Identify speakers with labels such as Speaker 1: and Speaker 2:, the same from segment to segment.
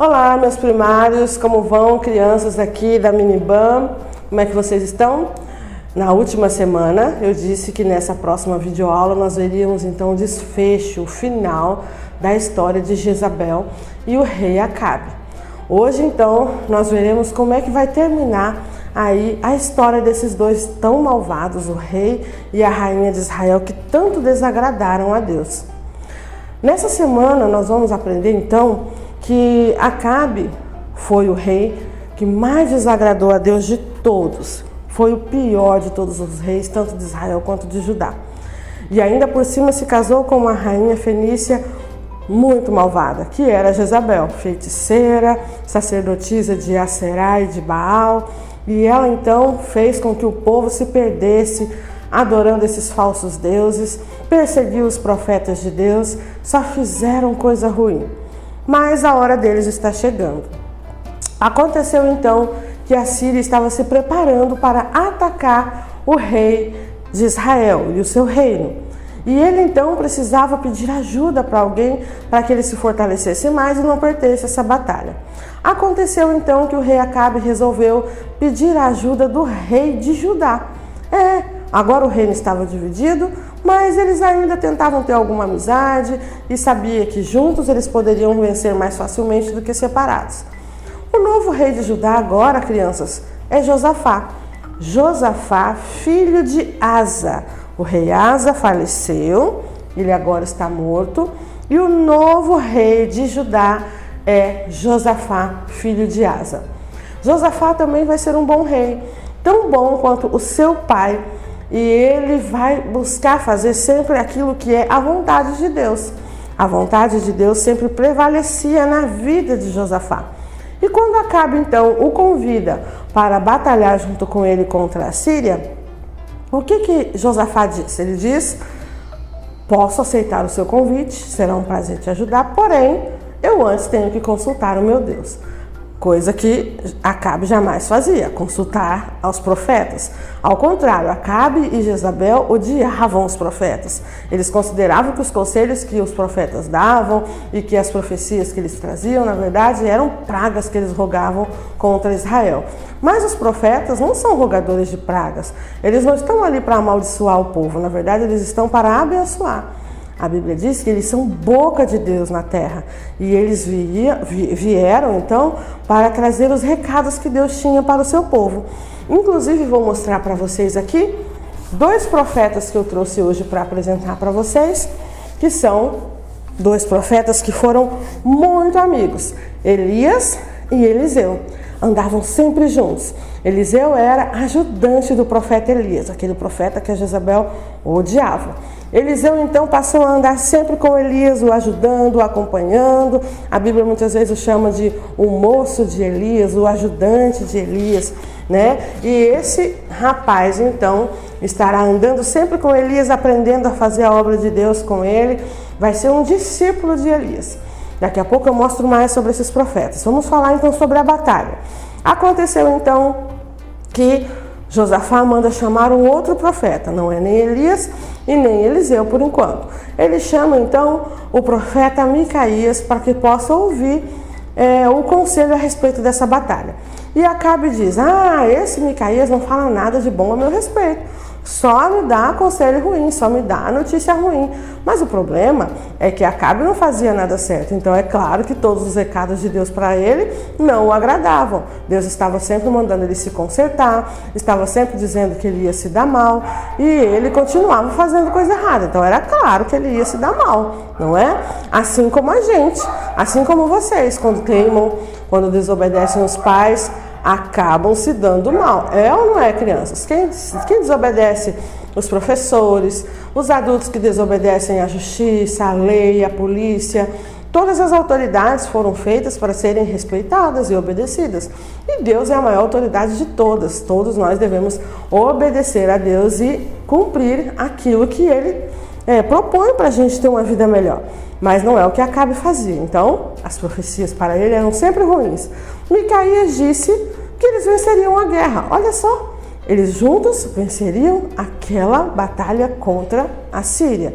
Speaker 1: Olá, meus primários, como vão? Crianças aqui da Miniban, como é que vocês estão? Na última semana eu disse que nessa próxima videoaula nós veríamos então o desfecho, o final da história de Jezabel e o rei Acabe. Hoje então nós veremos como é que vai terminar aí a história desses dois tão malvados, o rei e a rainha de Israel, que tanto desagradaram a Deus. Nessa semana nós vamos aprender então que Acabe foi o rei que mais desagradou a Deus de todos. Foi o pior de todos os reis, tanto de Israel quanto de Judá. E ainda por cima se casou com uma rainha fenícia muito malvada, que era Jezabel, feiticeira, sacerdotisa de Aserá e de Baal. E ela então fez com que o povo se perdesse adorando esses falsos deuses, perseguiu os profetas de Deus, só fizeram coisa ruim. Mas a hora deles está chegando. Aconteceu então que a Síria estava se preparando para atacar o rei de Israel e o seu reino. E ele então precisava pedir ajuda para alguém para que ele se fortalecesse mais e não perdesse essa batalha. Aconteceu então que o rei Acabe resolveu pedir a ajuda do rei de Judá. Agora o reino estava dividido, mas eles ainda tentavam ter alguma amizade e sabia que juntos eles poderiam vencer mais facilmente do que separados. O novo rei de Judá agora, crianças, é Josafá. Josafá, filho de Asa. O rei Asa faleceu, ele agora está morto, e o novo rei de Judá é Josafá, filho de Asa. Josafá também vai ser um bom rei, tão bom quanto o seu pai, e ele vai buscar fazer sempre aquilo que é a vontade de Deus. A vontade de Deus sempre prevalecia na vida de Josafá. E quando Acabe então o convida para batalhar junto com ele contra a Síria, o que Josafá diz? Ele diz: posso aceitar o seu convite, será um prazer te ajudar, porém eu antes tenho que consultar o meu Deus. Coisa que Acabe jamais fazia, consultar aos profetas. Ao contrário, Acabe e Jezabel odiavam os profetas. Eles consideravam que os conselhos que os profetas davam e que as profecias que eles traziam, na verdade, eram pragas que eles rogavam contra Israel. Mas os profetas não são rogadores de pragas. Eles não estão ali para amaldiçoar o povo. Na verdade, eles estão para abençoar. A Bíblia diz que eles são boca de Deus na terra e eles vieram então para trazer os recados que Deus tinha para o seu povo. Inclusive vou mostrar para vocês aqui dois profetas que eu trouxe hoje para apresentar para vocês, que são dois profetas que foram muito amigos, Elias e Eliseu. Andavam sempre juntos. Eliseu era ajudante do profeta Elias, aquele profeta que a Jezabel odiava. Eliseu então passou a andar sempre com Elias, o ajudando, o acompanhando. A Bíblia muitas vezes o chama de o moço de Elias, o ajudante de Elias, né? E esse rapaz então estará andando sempre com Elias, aprendendo a fazer a obra de Deus com ele. Vai ser um discípulo de Elias. Daqui a pouco eu mostro mais sobre esses profetas. Vamos falar então sobre a batalha. Aconteceu então que Josafá manda chamar um outro profeta, não é nem Elias e nem Eliseu por enquanto. Ele chama então o profeta Micaías para que possa ouvir o conselho a respeito dessa batalha. E Acabe diz: esse Micaías não fala nada de bom a meu respeito, só me dá conselho ruim, só me dá notícia ruim. Mas o problema é que Acabe não fazia nada certo, então é claro que todos os recados de Deus para ele não o agradavam. Deus estava sempre mandando ele se consertar, estava sempre dizendo que ele ia se dar mal, e ele continuava fazendo coisa errada, então era claro que ele ia se dar mal, não é? Assim como a gente, assim como vocês, quando teimam, quando desobedecem os pais, acabam se dando mal. É ou não é, crianças? Quem desobedece os professores, os adultos que desobedecem à justiça, à lei, à polícia, todas as autoridades foram feitas para serem respeitadas e obedecidas. E Deus é a maior autoridade de todas. Todos nós devemos obedecer a Deus e cumprir aquilo que Ele propõe para a gente ter uma vida melhor. Mas não é o que Acabe fazia. Então, as profecias para ele eram sempre ruins. Micaías disse que eles venceriam a guerra. Olha só, eles juntos venceriam aquela batalha contra a Síria.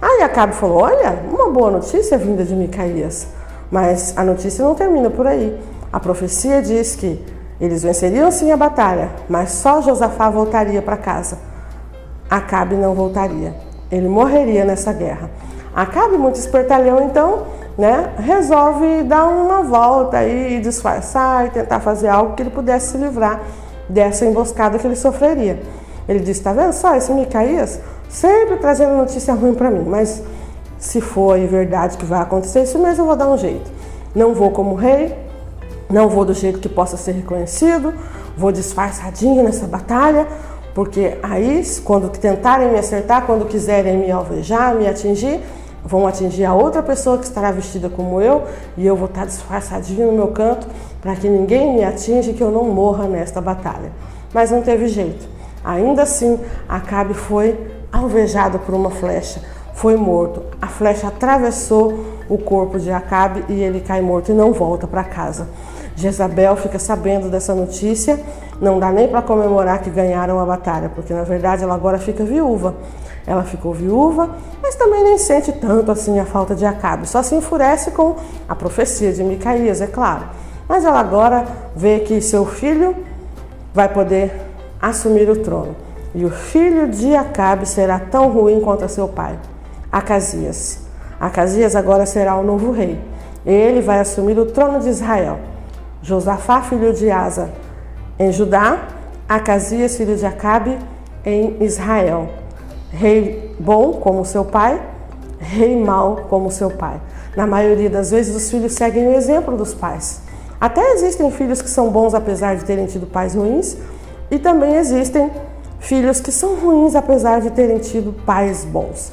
Speaker 1: Aí Acabe falou: olha, uma boa notícia vinda de Micaías. Mas a notícia não termina por aí. A profecia diz que eles venceriam sim a batalha, mas só Josafá voltaria para casa. Acabe não voltaria. Ele morreria nessa guerra. Acabe, muito espertalhão, então, resolve dar uma volta e disfarçar e tentar fazer algo que ele pudesse se livrar dessa emboscada que ele sofreria. Ele disse, tá vendo só, esse Micaías sempre trazendo notícia ruim para mim, mas se for verdade que vai acontecer isso mesmo, eu vou dar um jeito. Não vou como rei, não vou do jeito que possa ser reconhecido, vou disfarçadinho nessa batalha, porque aí, quando tentarem me acertar, quando quiserem me alvejar, me atingir, vão atingir a outra pessoa que estará vestida como eu, e eu vou estar disfarçadinho no meu canto, para que ninguém me atinja e que eu não morra nesta batalha. Mas não teve jeito. Ainda assim, Acabe foi alvejado por uma flecha, foi morto. A flecha atravessou o corpo de Acabe e ele cai morto e não volta para casa. Jezabel fica sabendo dessa notícia, não dá nem para comemorar que ganharam a batalha, porque na verdade ela agora fica viúva. Ela ficou viúva, mas também nem sente tanto assim a falta de Acabe, só se enfurece com a profecia de Micaías, é claro. Mas ela agora vê que seu filho vai poder assumir o trono. E o filho de Acabe será tão ruim quanto seu pai, Acasias. Acasias agora será o novo rei. Ele vai assumir o trono de Israel. Josafá, filho de Asa, em Judá. Acasias, filho de Acabe, em Israel. Rei bom como seu pai, rei mau como seu pai. Na maioria das vezes os filhos seguem o exemplo dos pais. Até existem filhos que são bons apesar de terem tido pais ruins, e também existem filhos que são ruins apesar de terem tido pais bons.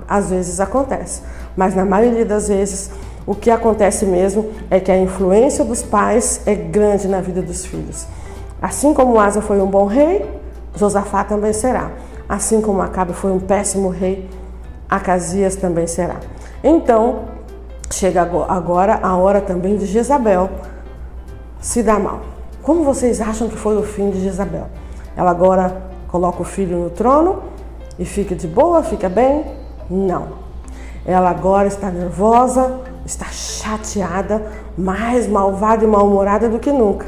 Speaker 1: Às vezes acontece, mas na maioria das vezes o que acontece mesmo é que a influência dos pais é grande na vida dos filhos. Assim como Asa foi um bom rei, Josafá também será. Assim como Acabe foi um péssimo rei, Acasias também será. Então, chega agora a hora também de Jezabel se dar mal. Como vocês acham que foi o fim de Jezabel? Ela agora coloca o filho no trono e fica de boa, fica bem? Não. Ela agora está nervosa, está chateada, mais malvada e mal-humorada do que nunca.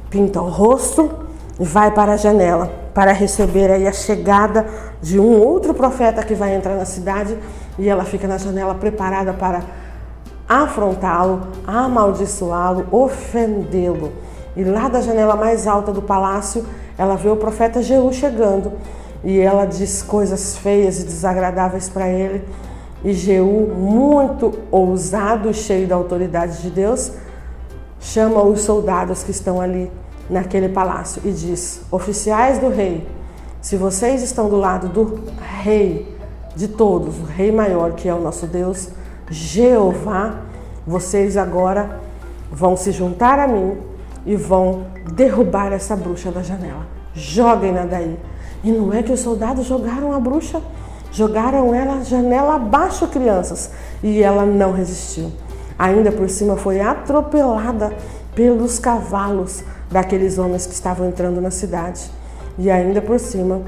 Speaker 1: Pinta o rosto e vai para a janela para receber aí a chegada de um outro profeta que vai entrar na cidade, e ela fica na janela preparada para afrontá-lo, amaldiçoá-lo, ofendê-lo. E lá da janela mais alta do palácio, ela vê o profeta Jeú chegando e ela diz coisas feias e desagradáveis para ele. E Jeú, muito ousado e cheio da autoridade de Deus, chama os soldados que estão ali naquele palácio e diz: oficiais do rei, se vocês estão do lado do rei de todos, o rei maior que é o nosso Deus, Jeová, vocês agora vão se juntar a mim e vão derrubar essa bruxa da janela. Joguem-na daí. E não é que os soldados jogaram a bruxa? Jogaram ela janela abaixo, crianças, e ela não resistiu. Ainda por cima foi atropelada pelos cavalos daqueles homens que estavam entrando na cidade. E ainda por cima,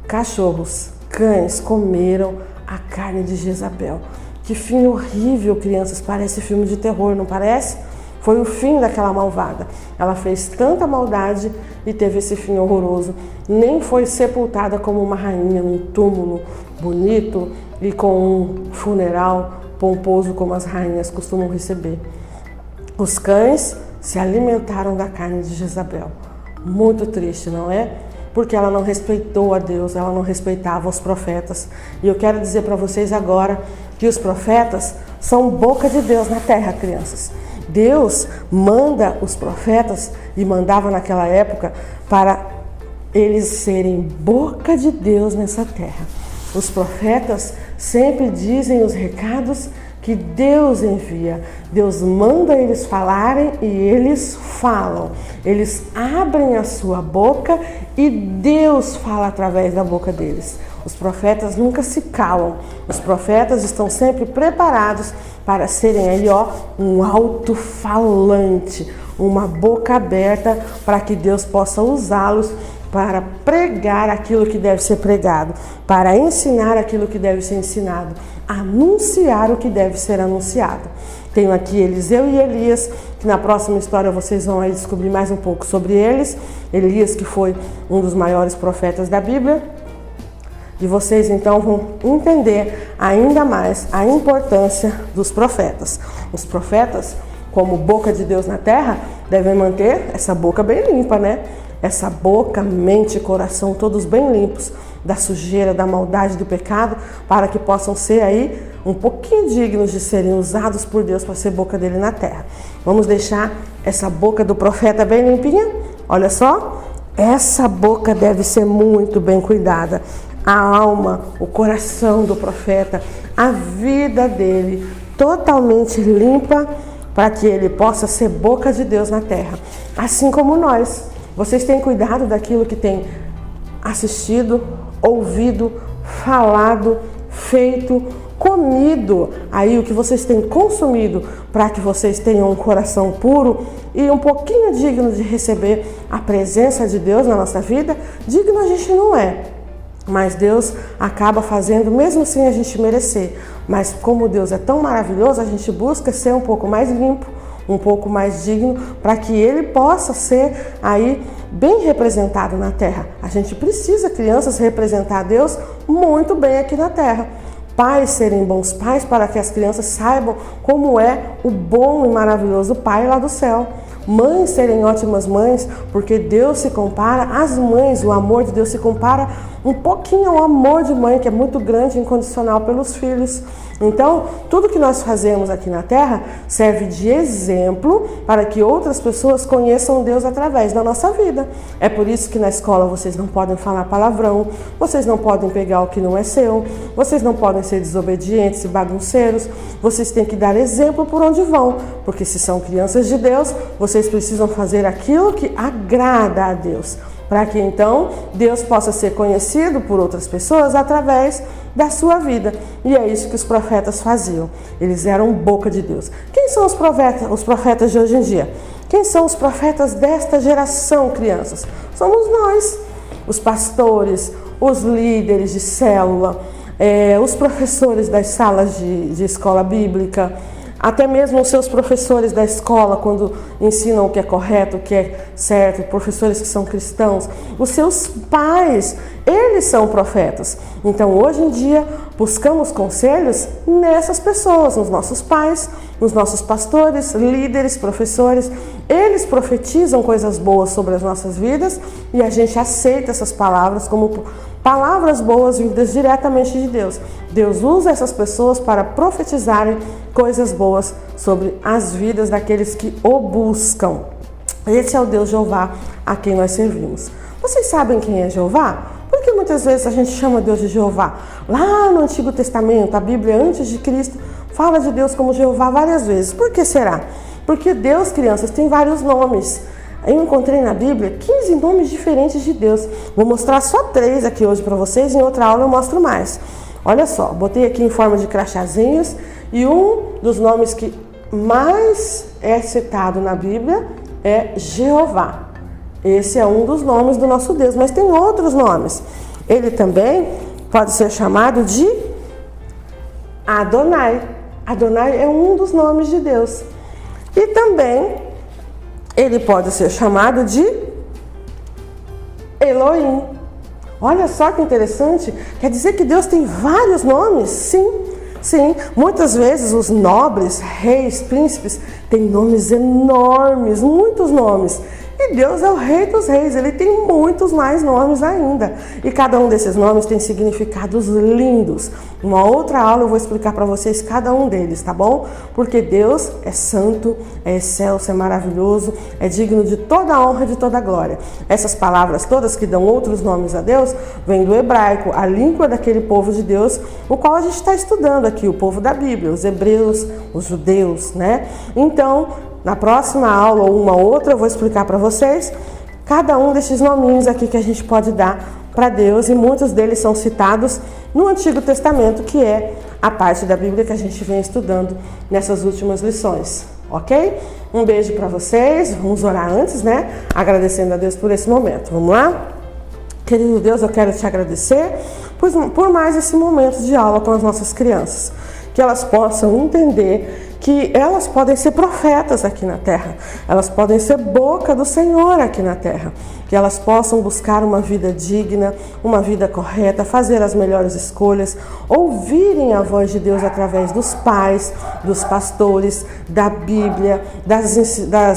Speaker 1: cachorros, cães comeram a carne de Jezabel. Que fim horrível, crianças, parece filme de terror, não parece? Foi o fim daquela malvada. Ela fez tanta maldade e teve esse fim horroroso. Nem foi sepultada como uma rainha num túmulo bonito e com um funeral pomposo como as rainhas costumam receber. Os cães se alimentaram da carne de Jezabel. Muito triste, não é? Porque ela não respeitou a Deus, ela não respeitava os profetas. E eu quero dizer para vocês agora que os profetas são boca de Deus na terra, crianças. Deus manda os profetas, e mandava naquela época, para eles serem boca de Deus nessa terra. Os profetas sempre dizem os recados que Deus envia. Deus manda eles falarem e eles falam. Eles abrem a sua boca e Deus fala através da boca deles. Os profetas nunca se calam. Os profetas estão sempre preparados para serem aí, um alto-falante, uma boca aberta para que Deus possa usá-los para pregar aquilo que deve ser pregado, para ensinar aquilo que deve ser ensinado, anunciar o que deve ser anunciado. Tenho aqui Eliseu e Elias, que na próxima história vocês vão aí descobrir mais um pouco sobre eles. Elias, que foi um dos maiores profetas da Bíblia. E vocês então vão entender ainda mais a importância dos profetas. Os profetas, como boca de Deus na terra, devem manter essa boca bem limpa, né? Essa boca, mente e coração todos bem limpos da sujeira, da maldade, do pecado, para que possam ser aí um pouquinho dignos de serem usados por Deus para ser boca dele na terra. Vamos deixar essa boca do profeta bem limpinha? Olha só, essa boca deve ser muito bem cuidada. A alma, o coração do profeta, a vida dele totalmente limpa para que ele possa ser boca de Deus na terra. Assim como nós. Vocês têm cuidado daquilo que tem assistido, ouvido, falado, feito, comido, aí o que vocês têm consumido, para que vocês tenham um coração puro e um pouquinho digno de receber a presença de Deus na nossa vida. Digno a gente não é, mas Deus acaba fazendo mesmo sem a gente merecer. Mas como Deus é tão maravilhoso, a gente busca ser um pouco mais limpo, um pouco mais digno, para que Ele possa ser aí bem representado na terra. A gente precisa, crianças, representar Deus muito bem aqui na terra. Pais serem bons pais para que as crianças saibam como é o bom e maravilhoso Pai lá do céu. Mães serem ótimas mães, porque Deus se compara às mães, o amor de Deus se compara um pouquinho ao amor de mãe, que é muito grande e incondicional pelos filhos. Então, tudo que nós fazemos aqui na terra serve de exemplo para que outras pessoas conheçam Deus através da nossa vida. É por isso que na escola vocês não podem falar palavrão, vocês não podem pegar o que não é seu, vocês não podem ser desobedientes e bagunceiros, vocês têm que dar exemplo por onde vão, porque se são crianças de Deus, vocês precisam fazer aquilo que agrada a Deus, para que então Deus possa ser conhecido por outras pessoas através da sua vida. E é isso que os profetas faziam. Eles eram boca de Deus. Quem são os profetas de hoje em dia? Quem são os profetas desta geração, crianças? Somos nós, os pastores, os líderes de célula, os professores das salas de escola bíblica, até mesmo os seus professores da escola, quando ensinam o que é correto, o que é certo, professores que são cristãos, os seus pais, eles são profetas. Então, hoje em dia, buscamos conselhos nessas pessoas, nos nossos pais, nos nossos pastores, líderes, professores. Eles profetizam coisas boas sobre as nossas vidas e a gente aceita essas palavras como palavras boas vindas diretamente de Deus. Deus usa essas pessoas para profetizarem coisas boas sobre as vidas daqueles que o buscam. Esse é o Deus Jeová a quem nós servimos. Vocês sabem quem é Jeová? Porque muitas vezes a gente chama Deus de Jeová. Lá no Antigo Testamento, a Bíblia antes de Cristo fala de Deus como Jeová várias vezes. Por que será? Porque Deus, crianças, tem vários nomes. Eu encontrei na Bíblia 15 nomes diferentes de Deus. Vou mostrar só 3 aqui hoje para vocês, em outra aula eu mostro mais. Olha só, botei aqui em forma de crachazinhos e um dos nomes que mais é citado na Bíblia é Jeová. Esse é um dos nomes do nosso Deus, mas tem outros nomes. Ele também pode ser chamado de Adonai. Adonai é um dos nomes de Deus. E também ele pode ser chamado de Elohim. Olha só que interessante. Quer dizer que Deus tem vários nomes? Sim. Muitas vezes os nobres, reis, príncipes têm nomes enormes, muitos nomes. E Deus é o Rei dos Reis, Ele tem muitos mais nomes ainda. E cada um desses nomes tem significados lindos. Uma outra aula eu vou explicar para vocês cada um deles, tá bom? Porque Deus é santo, é excelso, é maravilhoso, é digno de toda a honra e de toda a glória. Essas palavras todas que dão outros nomes a Deus, vêm do hebraico, a língua daquele povo de Deus, o qual a gente está estudando aqui, o povo da Bíblia, os hebreus, os judeus, né? Então, na próxima aula ou uma outra, eu vou explicar para vocês cada um desses nominhos aqui que a gente pode dar para Deus, e muitos deles são citados no Antigo Testamento, que é a parte da Bíblia que a gente vem estudando nessas últimas lições, ok? Um beijo para vocês, vamos orar antes, né? Agradecendo a Deus por esse momento. Vamos lá? Querido Deus, eu quero te agradecer por mais esse momento de aula com as nossas crianças. Que elas possam entender que elas podem ser profetas aqui na terra, elas podem ser boca do Senhor aqui na terra, que elas possam buscar uma vida digna, uma vida correta, fazer as melhores escolhas, ouvirem a voz de Deus através dos pais, dos pastores, da Bíblia,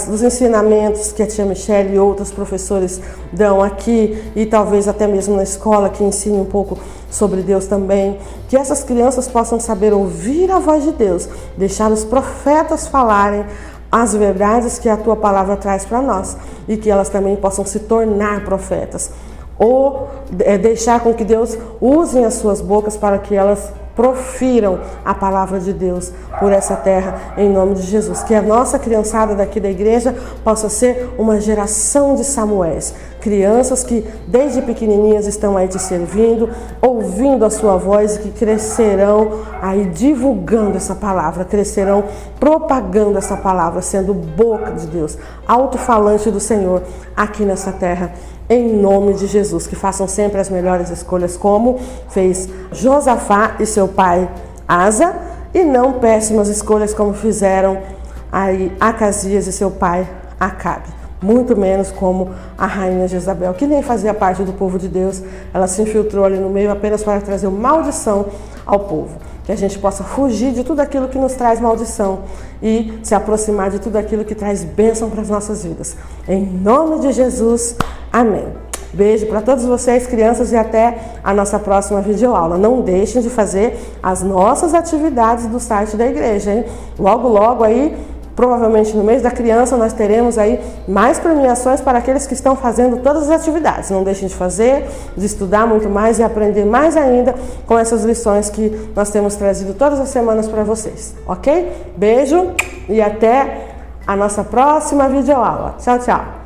Speaker 1: dos ensinamentos que a tia Michele e outros professores dão aqui e talvez até mesmo na escola que ensine um pouco sobre Deus também, que essas crianças possam saber ouvir a voz de Deus, deixar os profetas falarem as verdades que a tua palavra traz para nós e que elas também possam se tornar profetas ou deixar com que Deus use as suas bocas para que elas profiram a palavra de Deus por essa terra, em nome de Jesus. Que a nossa criançada daqui da igreja possa ser uma geração de Samuéis, crianças que desde pequenininhas estão aí te servindo, ouvindo a sua voz e que crescerão aí divulgando essa palavra, crescerão propagando essa palavra, sendo boca de Deus, alto-falante do Senhor aqui nessa terra, em nome de Jesus. Que façam sempre as melhores escolhas, como fez Josafá e seu pai Asa, e não péssimas escolhas como fizeram aí Acasias e seu pai Acabe. Muito menos como a rainha Jezabel, que nem fazia parte do povo de Deus, ela se infiltrou ali no meio apenas para trazer maldição ao povo. Que a gente possa fugir de tudo aquilo que nos traz maldição e se aproximar de tudo aquilo que traz bênção para as nossas vidas. Em nome de Jesus, amém. Beijo para todos vocês, crianças, e até a nossa próxima videoaula. Não deixem de fazer as nossas atividades do site da igreja, hein? Logo, logo aí, provavelmente no mês da criança, nós teremos aí mais premiações para aqueles que estão fazendo todas as atividades. Não deixem de fazer, de estudar muito mais e aprender mais ainda com essas lições que nós temos trazido todas as semanas para vocês, ok? Beijo e até a nossa próxima videoaula. Tchau, tchau!